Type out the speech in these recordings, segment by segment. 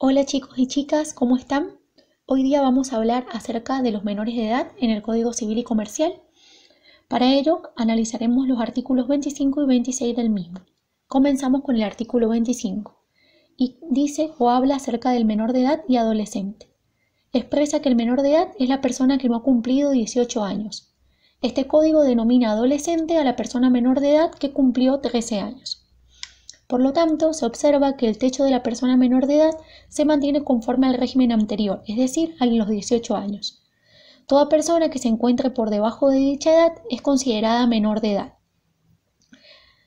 Hola chicos y chicas, ¿cómo están? Hoy día vamos a hablar acerca de los menores de edad en el Código Civil y Comercial. Para ello, analizaremos los artículos 25 y 26 del mismo. Comenzamos con el artículo 25 y dice o habla acerca del menor de edad y adolescente. Expresa que el menor de edad es la persona que no ha cumplido 18 años. Este código denomina adolescente a la persona menor de edad que cumplió 13 años. Por lo tanto, se observa que el techo de la persona menor de edad se mantiene conforme al régimen anterior, es decir, a los 18 años. Toda persona que se encuentre por debajo de dicha edad es considerada menor de edad.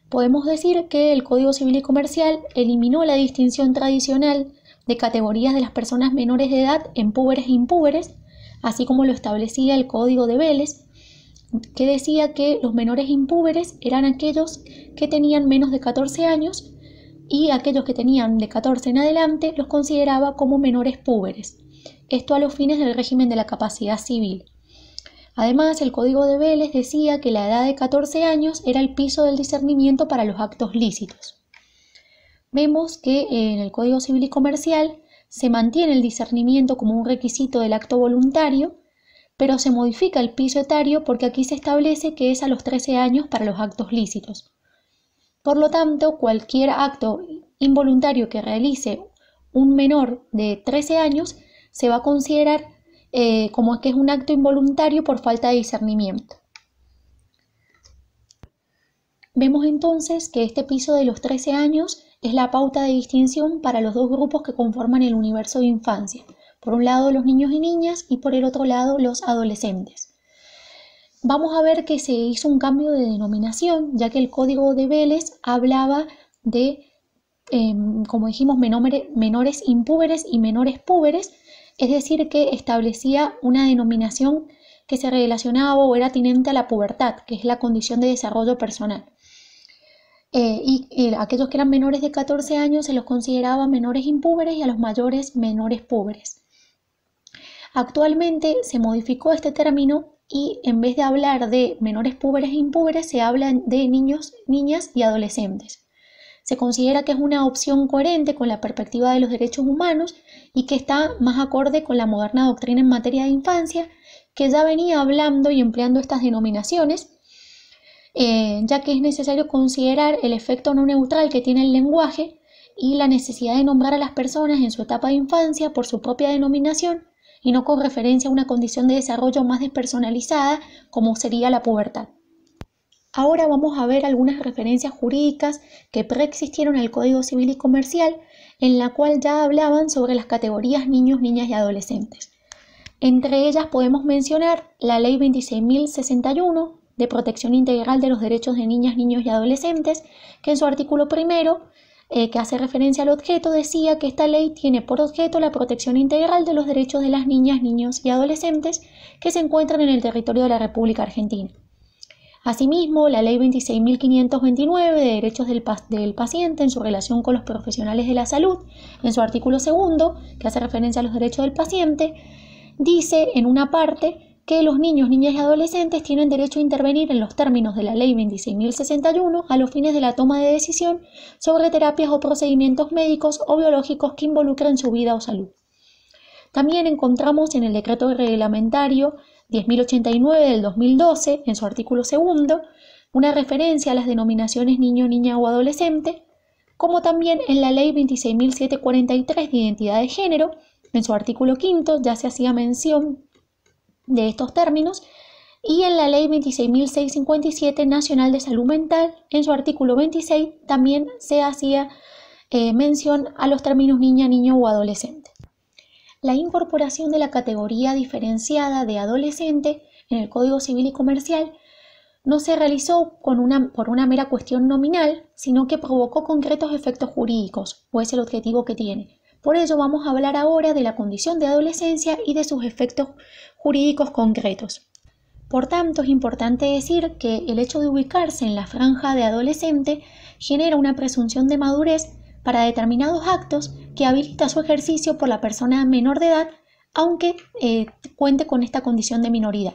Podemos decir que el Código Civil y Comercial eliminó la distinción tradicional de categorías de las personas menores de edad en púberes e impúberes, así como lo establecía el Código de Vélez, que decía que los menores impúberes eran aquellos que tenían menos de 14 años y aquellos que tenían de 14 en adelante los consideraba como menores púberes, esto a los fines del régimen de la capacidad civil. Además, el Código de Vélez decía que la edad de 14 años era el piso del discernimiento para los actos lícitos. Vemos que en el Código Civil y Comercial se mantiene el discernimiento como un requisito del acto voluntario, pero se modifica el piso etario porque aquí se establece que es a los 13 años para los actos lícitos. Por lo tanto, cualquier acto involuntario que realice un menor de 13 años se va a considerar como que es un acto involuntario por falta de discernimiento. Vemos entonces que este piso de los 13 años es la pauta de distinción para los dos grupos que conforman el universo de infancia. Por un lado los niños y niñas y por el otro lado los adolescentes. Vamos a ver que se hizo un cambio de denominación, ya que el Código de Vélez hablaba de, como dijimos, menores impúberes y menores púberes, es decir, que establecía una denominación que se relacionaba o era atinente a la pubertad, que es la condición de desarrollo personal. Aquellos que eran menores de 14 años se los consideraba menores impúberes y a los mayores menores púberes. Actualmente se modificó este término y en vez de hablar de menores púberes e impúberes se habla de niños, niñas y adolescentes. Se considera que es una opción coherente con la perspectiva de los derechos humanos y que está más acorde con la moderna doctrina en materia de infancia, que ya venía hablando y empleando estas denominaciones, ya que es necesario considerar el efecto no neutral que tiene el lenguaje y la necesidad de nombrar a las personas en su etapa de infancia por su propia denominación y no con referencia a una condición de desarrollo más despersonalizada como sería la pubertad. Ahora vamos a ver algunas referencias jurídicas que preexistieron al Código Civil y Comercial, en la cual ya hablaban sobre las categorías niños, niñas y adolescentes. Entre ellas podemos mencionar la Ley 26.061 de Protección Integral de los Derechos de Niñas, Niños y Adolescentes, que en su artículo primero, que hace referencia al objeto, decía que esta ley tiene por objeto la protección integral de los derechos de las niñas, niños y adolescentes que se encuentran en el territorio de la República Argentina. Asimismo, la Ley 26.529 de Derechos del Paciente en su relación con los profesionales de la salud, en su artículo segundo, que hace referencia a los derechos del paciente, dice en una parte que los niños, niñas y adolescentes tienen derecho a intervenir en los términos de la Ley 26.061 a los fines de la toma de decisión sobre terapias o procedimientos médicos o biológicos que involucren su vida o salud. También encontramos en el decreto reglamentario 10.089 del 2012, en su artículo segundo, una referencia a las denominaciones niño, niña o adolescente, como también en la Ley 26.743 de Identidad de Género, en su artículo quinto ya se hacía mención de estos términos, y en la Ley 26.657 Nacional de Salud Mental, en su artículo 26, también se hacía mención a los términos niña, niño o adolescente. La incorporación de la categoría diferenciada de adolescente en el Código Civil y Comercial no se realizó por una mera cuestión nominal, sino que provocó concretos efectos jurídicos, o es el objetivo que tiene. Por ello vamos a hablar ahora de la condición de adolescencia y de sus efectos jurídicos concretos. Por tanto, es importante decir que el hecho de ubicarse en la franja de adolescente genera una presunción de madurez para determinados actos que habilita su ejercicio por la persona menor de edad, aunque cuente con esta condición de minoridad.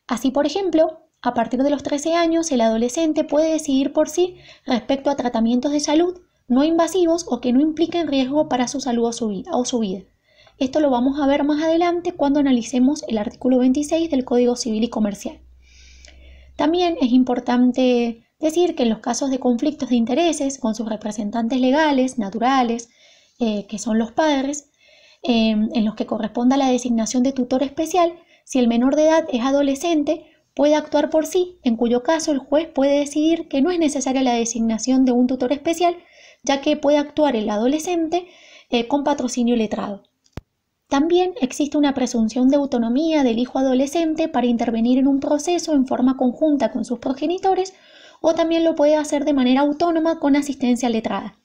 Así, por ejemplo, a partir de los 13 años, el adolescente puede decidir por sí respecto a tratamientos de salud no invasivos o que no impliquen riesgo para su salud o su vida. Esto lo vamos a ver más adelante cuando analicemos el artículo 26 del Código Civil y Comercial. También es importante decir que en los casos de conflictos de intereses con sus representantes legales, naturales, que son los padres, en los que corresponda la designación de tutor especial, si el menor de edad es adolescente, puede actuar por sí, en cuyo caso el juez puede decidir que no es necesaria la designación de un tutor especial, ya que puede actuar el adolescente con patrocinio letrado. También existe una presunción de autonomía del hijo adolescente para intervenir en un proceso en forma conjunta con sus progenitores, o también lo puede hacer de manera autónoma con asistencia letrada.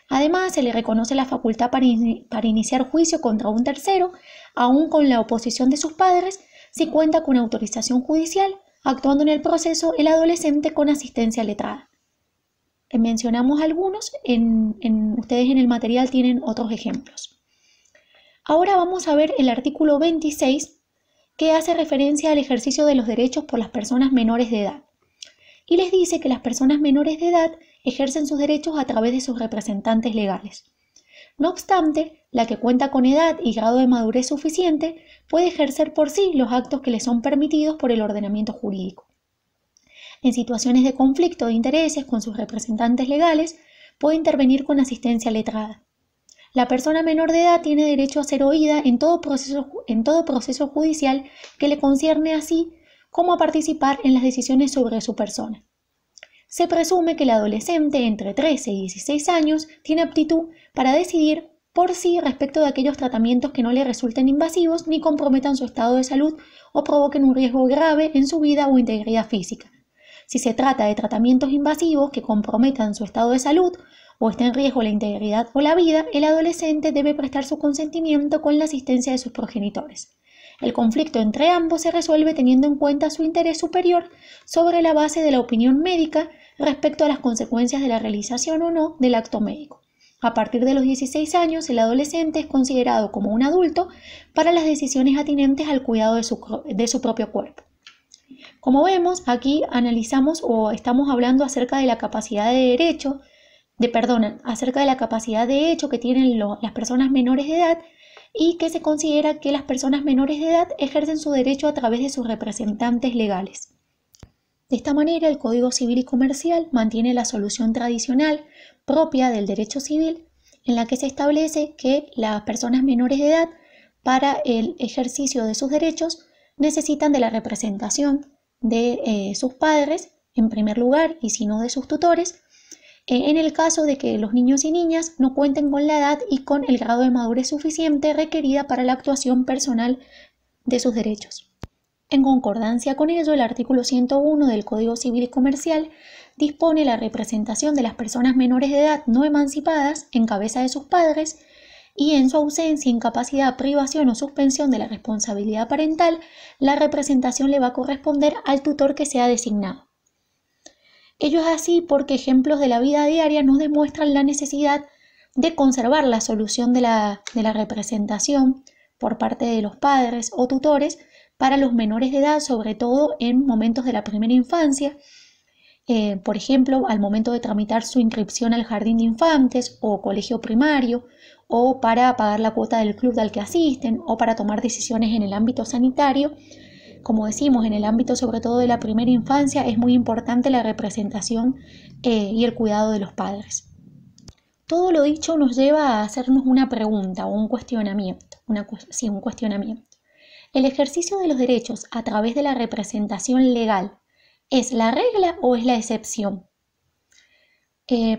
Además, se le reconoce la facultad para iniciar juicio contra un tercero, aun con la oposición de sus padres, si cuenta con autorización judicial, actuando en el proceso el adolescente con asistencia letrada. Mencionamos algunos, ustedes en el material tienen otros ejemplos. Ahora vamos a ver el artículo 26, que hace referencia al ejercicio de los derechos por las personas menores de edad. Y les dice que las personas menores de edad ejercen sus derechos a través de sus representantes legales. No obstante, la que cuenta con edad y grado de madurez suficiente puede ejercer por sí los actos que le son permitidos por el ordenamiento jurídico. En situaciones de conflicto de intereses con sus representantes legales, puede intervenir con asistencia letrada. La persona menor de edad tiene derecho a ser oída en todo proceso judicial que le concierne, así como a participar en las decisiones sobre su persona. Se presume que el adolescente entre 13 y 16 años tiene aptitud para decidir por sí respecto de aquellos tratamientos que no le resulten invasivos ni comprometan su estado de salud o provoquen un riesgo grave en su vida o integridad física. Si se trata de tratamientos invasivos que comprometan su estado de salud o está en riesgo la integridad o la vida, el adolescente debe prestar su consentimiento con la asistencia de sus progenitores. El conflicto entre ambos se resuelve teniendo en cuenta su interés superior sobre la base de la opinión médica respecto a las consecuencias de la realización o no del acto médico. A partir de los 16 años, el adolescente es considerado como un adulto para las decisiones atinentes al cuidado de su propio cuerpo. Como vemos, aquí analizamos o estamos hablando acerca de la capacidad acerca de la capacidad de hecho que tienen las personas menores de edad, y que se considera que las personas menores de edad ejercen su derecho a través de sus representantes legales. De esta manera, el Código Civil y Comercial mantiene la solución tradicional propia del derecho civil, en la que se establece que las personas menores de edad, para el ejercicio de sus derechos, necesitan de la representación de sus padres, en primer lugar, y si no de sus tutores, en el caso de que los niños y niñas no cuenten con la edad y con el grado de madurez suficiente requerida para la actuación personal de sus derechos. En concordancia con ello, el artículo 101 del Código Civil y Comercial dispone la representación de las personas menores de edad no emancipadas en cabeza de sus padres, y en su ausencia, incapacidad, privación o suspensión de la responsabilidad parental, la representación le va a corresponder al tutor que sea designado. Ello es así porque ejemplos de la vida diaria nos demuestran la necesidad de conservar la solución de la representación por parte de los padres o tutores para los menores de edad, sobre todo en momentos de la primera infancia, por ejemplo, al momento de tramitar su inscripción al jardín de infantes o colegio primario, o para pagar la cuota del club al que asisten, o para tomar decisiones en el ámbito sanitario. Como decimos, en el ámbito sobre todo de la primera infancia es muy importante la representación y el cuidado de los padres. Todo lo dicho nos lleva a hacernos una pregunta o un cuestionamiento. Un cuestionamiento. ¿El ejercicio de los derechos a través de la representación legal es la regla o es la excepción?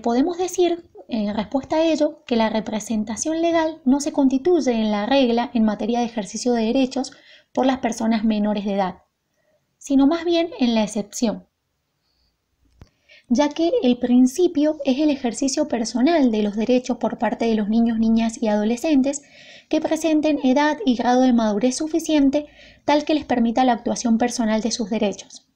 Podemos decir, en respuesta a ello, que la representación legal no se constituye en la regla en materia de ejercicio de derechos por las personas menores de edad, sino más bien en la excepción, ya que el principio es el ejercicio personal de los derechos por parte de los niños, niñas y adolescentes que presenten edad y grado de madurez suficiente tal que les permita la actuación personal de sus derechos.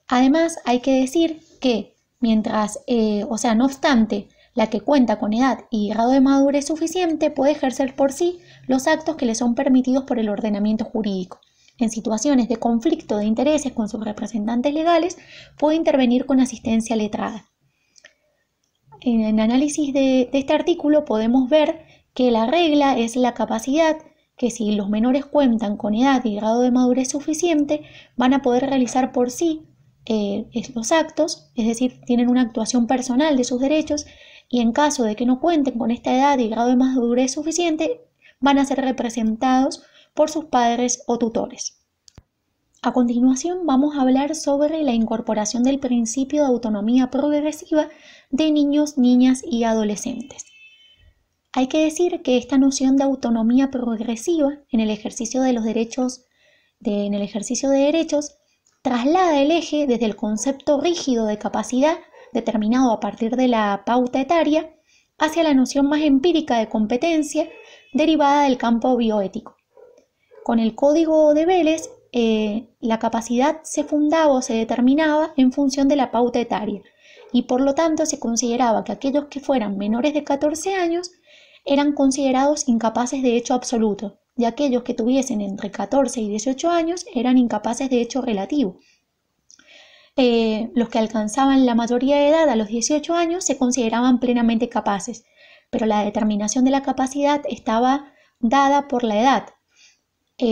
Además, hay que decir que no obstante, la que cuenta con edad y grado de madurez suficiente puede ejercer por sí los actos que le son permitidos por el ordenamiento jurídico. En situaciones de conflicto de intereses con sus representantes legales, puede intervenir con asistencia letrada. en análisis de este artículo podemos ver que la regla es la capacidad que si los menores cuentan con edad y grado de madurez suficiente, van a poder realizar por sí los actos, es decir, tienen una actuación personal de sus derechos, y en caso de que no cuenten con esta edad y grado de madurez suficiente, van a ser representados por sus padres o tutores. A continuación vamos a hablar sobre la incorporación del principio de autonomía progresiva de niños, niñas y adolescentes. Hay que decir que esta noción de autonomía progresiva en el ejercicio de derechos traslada el eje desde el concepto rígido de capacidad determinado a partir de la pauta etaria hacia la noción más empírica de competencia derivada del campo bioético. Con el Código de Vélez, la capacidad se fundaba o se determinaba en función de la pauta etaria y por lo tanto se consideraba que aquellos que fueran menores de 14 años eran considerados incapaces de hecho absoluto y aquellos que tuviesen entre 14 y 18 años eran incapaces de hecho relativo. Los que alcanzaban la mayoría de edad a los 18 años se consideraban plenamente capaces, pero la determinación de la capacidad estaba dada por la edad.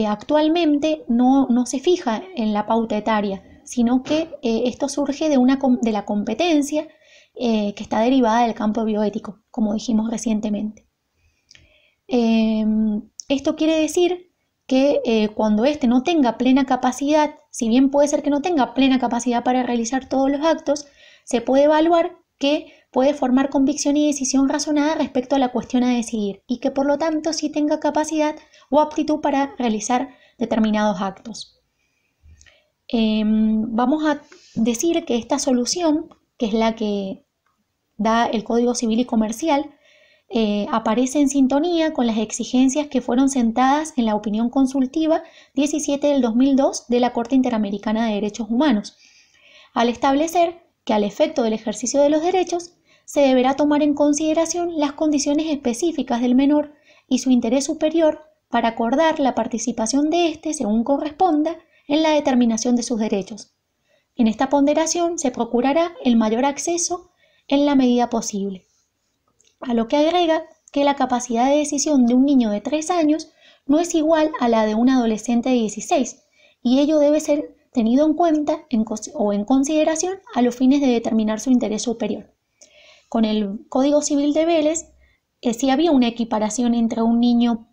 Actualmente no se fija en la pauta etaria, sino que esto surge de la competencia que está derivada del campo bioético, como dijimos recientemente. Esto quiere decir que cuando éste no tenga plena capacidad, si bien puede ser que no tenga plena capacidad para realizar todos los actos, se puede evaluar que puede formar convicción y decisión razonada respecto a la cuestión a decidir y que por lo tanto sí tenga capacidad o aptitud para realizar determinados actos. Vamos a decir que esta solución, que es la que da el Código Civil y Comercial, aparece en sintonía con las exigencias que fueron sentadas en la opinión consultiva 17 del 2002 de la Corte Interamericana de Derechos Humanos, al establecer que al efecto del ejercicio de los derechos se deberá tomar en consideración las condiciones específicas del menor y su interés superior para acordar la participación de éste según corresponda en la determinación de sus derechos. En esta ponderación se procurará el mayor acceso en la medida posible. A lo que agrega que la capacidad de decisión de un niño de 3 años no es igual a la de un adolescente de 16, y ello debe ser tenido en cuenta o en consideración a los fines de determinar su interés superior. Con el Código Civil de Vélez, sí había una equiparación entre un niño,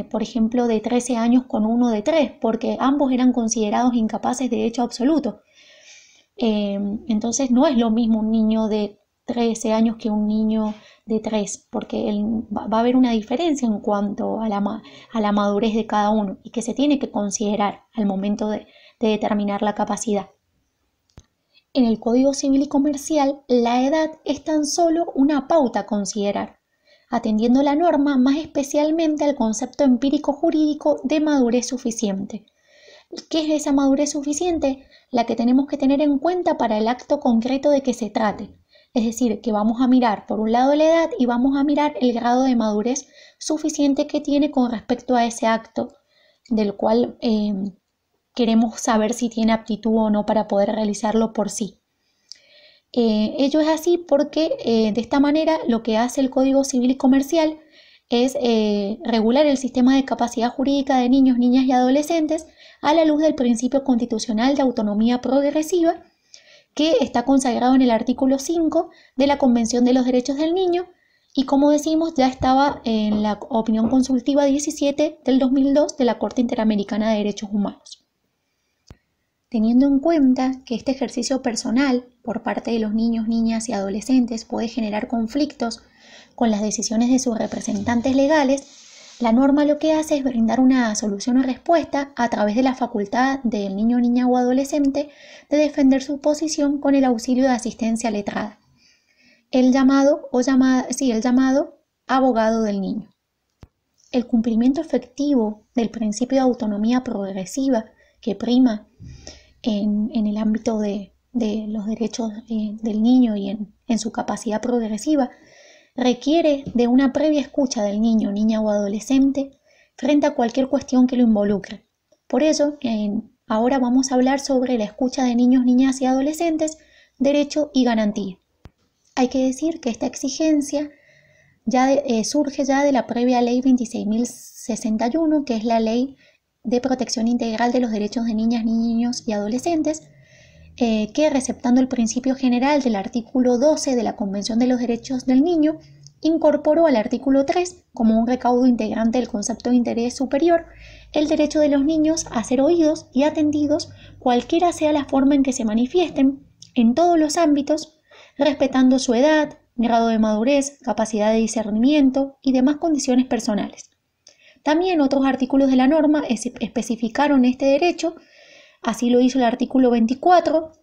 por ejemplo, de 13 años con uno de 3, porque ambos eran considerados incapaces de hecho absoluto. Entonces no es lo mismo un niño de 13 años que un niño de 3, porque va a haber una diferencia en cuanto a la madurez de cada uno y que se tiene que considerar al momento de determinar la capacidad. En el Código Civil y Comercial, la edad es tan solo una pauta a considerar, atendiendo la norma más especialmente al concepto empírico jurídico de madurez suficiente. ¿Qué es esa madurez suficiente? La que tenemos que tener en cuenta para el acto concreto de que se trate. Es decir, que vamos a mirar por un lado la edad y vamos a mirar el grado de madurez suficiente que tiene con respecto a ese acto del cual queremos saber si tiene aptitud o no para poder realizarlo por sí. Ello es así porque de esta manera lo que hace el Código Civil y Comercial es regular el sistema de capacidad jurídica de niños, niñas y adolescentes a la luz del principio constitucional de autonomía progresiva que está consagrado en el artículo 5 de la Convención de los Derechos del Niño y, como decimos, ya estaba en la opinión consultiva 17 del 2002 de la Corte Interamericana de Derechos Humanos. Teniendo en cuenta que este ejercicio personal por parte de los niños, niñas y adolescentes puede generar conflictos con las decisiones de sus representantes legales, la norma lo que hace es brindar una solución o respuesta a través de la facultad del niño, niña o adolescente de defender su posición con el auxilio de asistencia letrada, el llamado abogado del niño. El cumplimiento efectivo del principio de autonomía progresiva que prima en el ámbito de los derechos del niño y en su capacidad progresiva requiere de una previa escucha del niño, niña o adolescente frente a cualquier cuestión que lo involucre. Por ello, ahora vamos a hablar sobre la escucha de niños, niñas y adolescentes, derecho y garantía. Hay que decir que esta exigencia surge ya de la previa Ley 26.061, que es la Ley de Protección Integral de los Derechos de Niñas, Niños y Adolescentes, que, receptando el principio general del artículo 12 de la Convención de los Derechos del Niño, incorporó al artículo 3, como un recaudo integrante del concepto de interés superior, el derecho de los niños a ser oídos y atendidos cualquiera sea la forma en que se manifiesten, en todos los ámbitos, respetando su edad, grado de madurez, capacidad de discernimiento y demás condiciones personales. También otros artículos de la norma especificaron este derecho. Así lo hizo el artículo 24,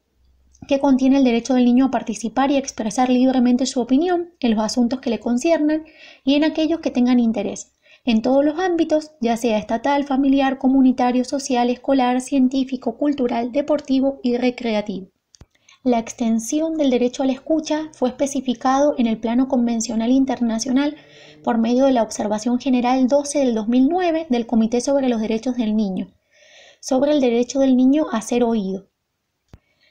que contiene el derecho del niño a participar y a expresar libremente su opinión en los asuntos que le conciernan y en aquellos que tengan interés, en todos los ámbitos, ya sea estatal, familiar, comunitario, social, escolar, científico, cultural, deportivo y recreativo. La extensión del derecho a la escucha fue especificado en el Plano Convencional Internacional por medio de la Observación General 12 del 2009 del Comité sobre los Derechos del Niño, sobre el derecho del niño a ser oído.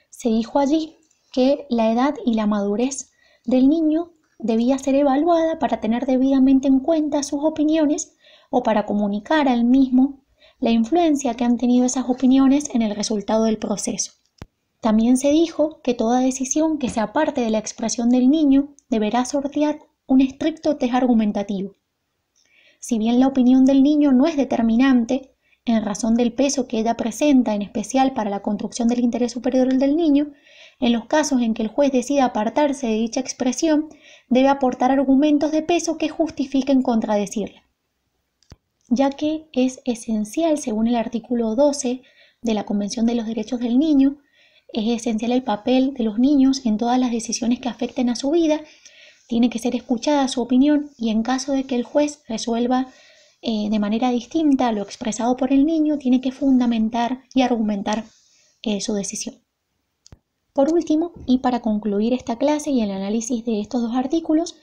Se dijo allí que la edad y la madurez del niño debía ser evaluada para tener debidamente en cuenta sus opiniones o para comunicar al mismo la influencia que han tenido esas opiniones en el resultado del proceso. También se dijo que toda decisión que se aparte de la expresión del niño deberá sortear un estricto test argumentativo. Si bien la opinión del niño no es determinante, en razón del peso que ella presenta, en especial para la construcción del interés superior del niño, en los casos en que el juez decida apartarse de dicha expresión, debe aportar argumentos de peso que justifiquen contradecirla, ya que es esencial, según el artículo 12 de la Convención de los Derechos del Niño, es esencial el papel de los niños en todas las decisiones que afecten a su vida. Tiene que ser escuchada su opinión y en caso de que el juez resuelva de manera distinta a lo expresado por el niño, tiene que fundamentar y argumentar su decisión. Por último, y para concluir esta clase y el análisis de estos dos artículos,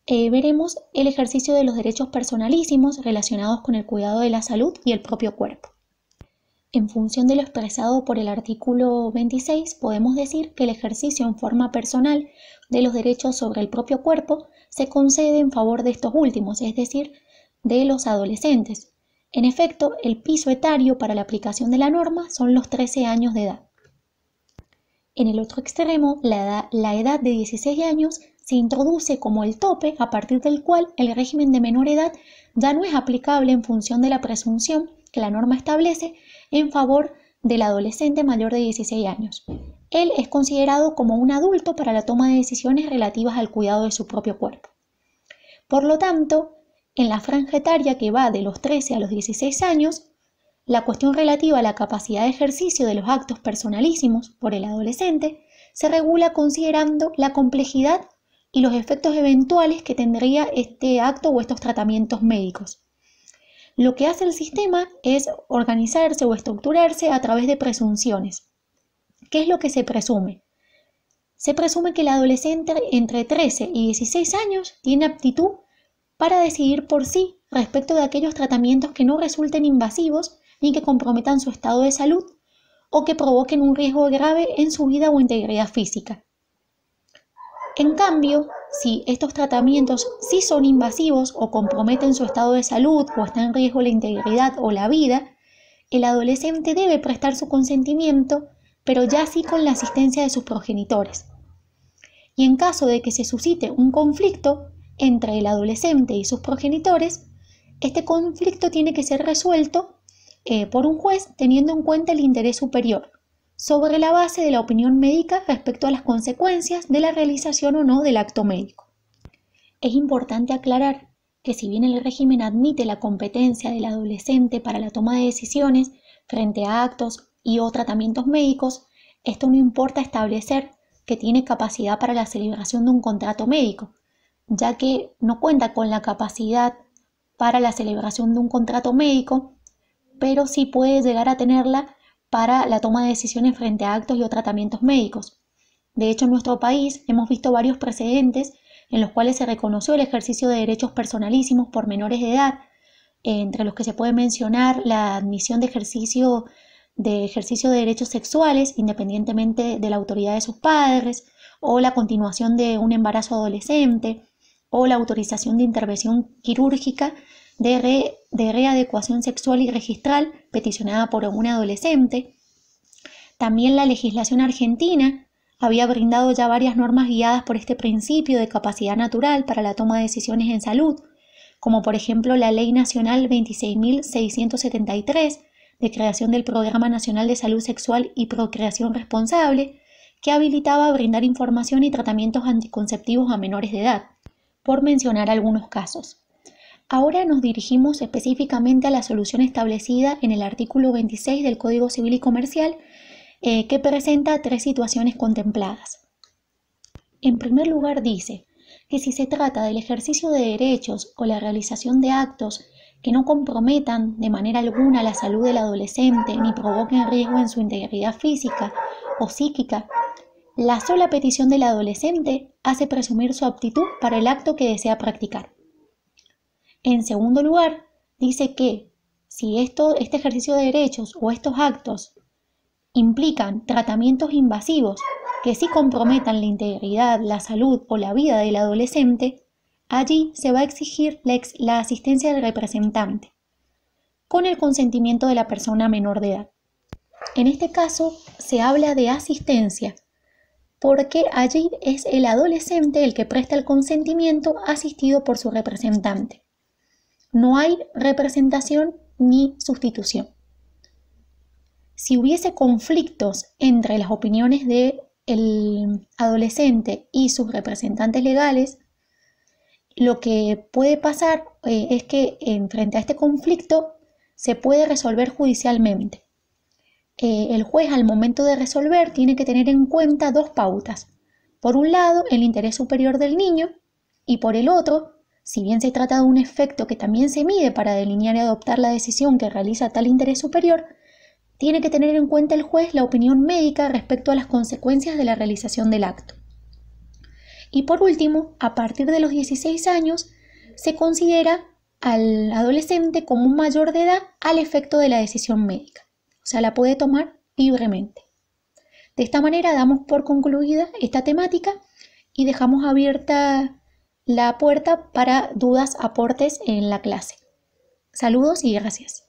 veremos el ejercicio de los derechos personalísimos relacionados con el cuidado de la salud y el propio cuerpo. En función de lo expresado por el artículo 26, podemos decir que el ejercicio en forma personal de los derechos sobre el propio cuerpo se concede en favor de estos últimos, es decir, de los adolescentes. En efecto, el piso etario para la aplicación de la norma son los 13 años de edad. En el otro extremo, la edad de 16 años se introduce como el tope a partir del cual el régimen de menor edad ya no es aplicable en función de la presunción que la norma establece en favor del adolescente mayor de 16 años. Él es considerado como un adulto para la toma de decisiones relativas al cuidado de su propio cuerpo. Por lo tanto, en la franja etaria que va de los 13 a los 16 años, la cuestión relativa a la capacidad de ejercicio de los actos personalísimos por el adolescente se regula considerando la complejidad y los efectos eventuales que tendría este acto o estos tratamientos médicos. Lo que hace el sistema es organizarse o estructurarse a través de presunciones. ¿Qué es lo que se presume? Se presume que el adolescente entre 13 y 16 años tiene aptitud para decidir por sí respecto de aquellos tratamientos que no resulten invasivos ni que comprometan su estado de salud o que provoquen un riesgo grave en su vida o integridad física. En cambio, si estos tratamientos sí son invasivos o comprometen su estado de salud o está en riesgo la integridad o la vida, el adolescente debe prestar su consentimiento, pero ya sí con la asistencia de sus progenitores. Y en caso de que se suscite un conflicto entre el adolescente y sus progenitores, este conflicto tiene que ser resuelto por un juez teniendo en cuenta el interés superior, sobre la base de la opinión médica respecto a las consecuencias de la realización o no del acto médico. Es importante aclarar que si bien el régimen admite la competencia del adolescente para la toma de decisiones frente a actos y o tratamientos médicos, esto no importa establecer que tiene capacidad para la celebración de un contrato médico, ya que no cuenta con la capacidad para la celebración de un contrato médico, pero sí puede llegar a tenerla para la toma de decisiones frente a actos y o tratamientos médicos. De hecho, en nuestro país hemos visto varios precedentes en los cuales se reconoció el ejercicio de derechos personalísimos por menores de edad, entre los que se puede mencionar la admisión de ejercicio de derechos sexuales independientemente de la autoridad de sus padres, o la continuación de un embarazo adolescente, o la autorización de intervención quirúrgica de readecuación sexual y registral peticionada por un adolescente. También la legislación argentina había brindado ya varias normas guiadas por este principio de capacidad natural para la toma de decisiones en salud, como por ejemplo la Ley Nacional 26.673 de creación del Programa Nacional de Salud Sexual y Procreación Responsable, que habilitaba brindar información y tratamientos anticonceptivos a menores de edad, por mencionar algunos casos. Ahora nos dirigimos específicamente a la solución establecida en el artículo 26 del Código Civil y Comercial, que presenta 3 situaciones contempladas. En primer lugar dice que si se trata del ejercicio de derechos o la realización de actos que no comprometan de manera alguna la salud del adolescente ni provoquen riesgo en su integridad física o psíquica, la sola petición del adolescente hace presumir su aptitud para el acto que desea practicar. En segundo lugar, dice que si este ejercicio de derechos o estos actos implican tratamientos invasivos que sí comprometan la integridad, la salud o la vida del adolescente, allí se va a exigir la asistencia del representante, con el consentimiento de la persona menor de edad. En este caso, se habla de asistencia, porque allí es el adolescente el que presta el consentimiento asistido por su representante. No hay representación ni sustitución. Si hubiese conflictos entre las opiniones del adolescente y sus representantes legales, lo que puede pasar es que frente a este conflicto se puede resolver judicialmente. El juez al momento de resolver tiene que tener en cuenta 2 pautas. Por un lado, el interés superior del niño, y por el otro, si bien se trata de un efecto que también se mide para delinear y adoptar la decisión que realiza tal interés superior, tiene que tener en cuenta el juez la opinión médica respecto a las consecuencias de la realización del acto. Y por último, a partir de los 16 años, se considera al adolescente como un mayor de edad al efecto de la decisión médica. O sea, la puede tomar libremente. De esta manera damos por concluida esta temática y dejamos abierta la puerta para dudas, aportes en la clase. Saludos y gracias.